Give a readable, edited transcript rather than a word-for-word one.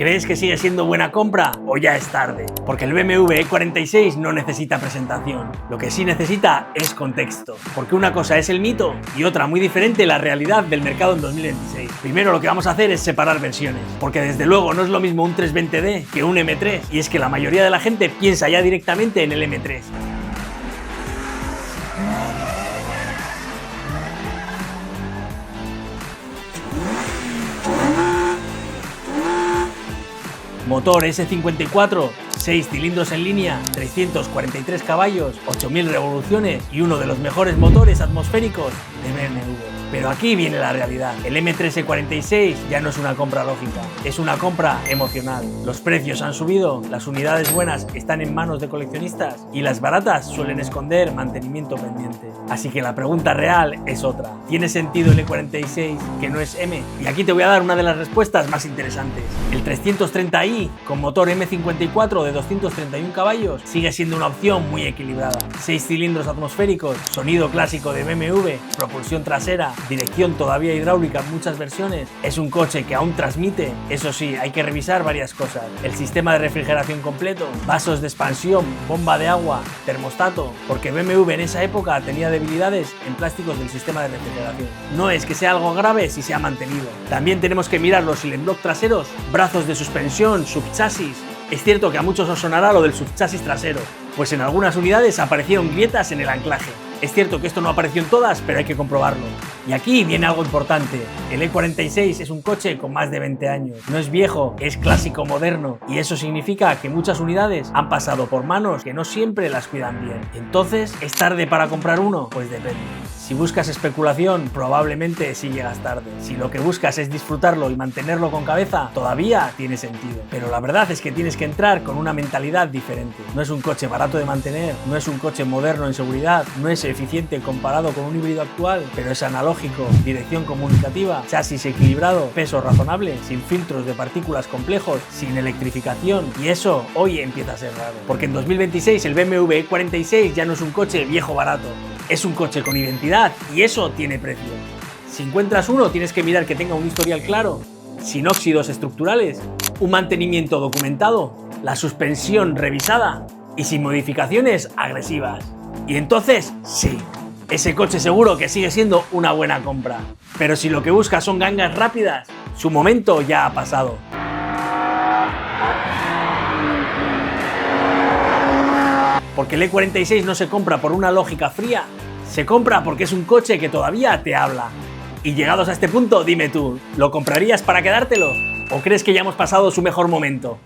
¿Crees que sigue siendo buena compra o ya es tarde? Porque el BMW E46 no necesita presentación. Lo que sí necesita es contexto. Porque una cosa es el mito y otra muy diferente la realidad del mercado en 2026. Primero lo que vamos a hacer es separar versiones. Porque desde luego no es lo mismo un 320d que un M3. Y es que la mayoría de la gente piensa ya directamente en el M3. Motor S54, 6 cilindros en línea, 343 caballos, 8000 revoluciones y uno de los mejores motores atmosféricos de BMW. Pero aquí viene la realidad. El M3 E46 ya no es una compra lógica, es una compra emocional. Los precios han subido, las unidades buenas están en manos de coleccionistas y las baratas suelen esconder mantenimiento pendiente. Así que la pregunta real es otra. ¿Tiene sentido el E46 que no es M? Y aquí te voy a dar una de las respuestas más interesantes. El 330i con motor M54 de 231 caballos sigue siendo una opción muy equilibrada. 6 cilindros atmosféricos, sonido clásico de BMW, propulsión trasera, dirección todavía hidráulica en muchas versiones. Es un coche que aún transmite. Eso sí, hay que revisar varias cosas. El sistema de refrigeración completo, vasos de expansión, bomba de agua, termostato, porque BMW en esa época tenía debilidades en plásticos del sistema de refrigeración. No es que sea algo grave si se ha mantenido. También tenemos que mirar los silent-block traseros, brazos de suspensión, subchasis. Es cierto que a muchos os sonará lo del subchasis trasero, pues en algunas unidades aparecieron grietas en el anclaje. Es cierto que esto no apareció en todas, pero hay que comprobarlo. Y aquí viene algo importante. El E46 es un coche con más de 20 años. No es viejo, es clásico moderno. Y eso significa que muchas unidades han pasado por manos que no siempre las cuidan bien. Entonces, ¿es tarde para comprar uno? Pues depende. Si buscas especulación, probablemente sí llegas tarde. Si lo que buscas es disfrutarlo y mantenerlo con cabeza, todavía tiene sentido. Pero la verdad es que tienes que entrar con una mentalidad diferente. No es un coche barato de mantener, no es un coche moderno en seguridad, no es eficiente comparado con un híbrido actual, pero es analógico, dirección comunicativa, chasis equilibrado, peso razonable, sin filtros de partículas complejos, sin electrificación. Y eso hoy empieza a ser raro. Porque en 2026 el BMW E46 ya no es un coche viejo barato. Es un coche con identidad y eso tiene precio. Si encuentras uno, tienes que mirar que tenga un historial claro, sin óxidos estructurales, un mantenimiento documentado, la suspensión revisada y sin modificaciones agresivas. Y entonces, sí, ese coche seguro que sigue siendo una buena compra. Pero si lo que buscas son gangas rápidas, su momento ya ha pasado. Porque el E46 no se compra por una lógica fría, se compra porque es un coche que todavía te habla. Y llegados a este punto, dime tú, ¿lo comprarías para quedártelo? ¿O crees que ya hemos pasado su mejor momento?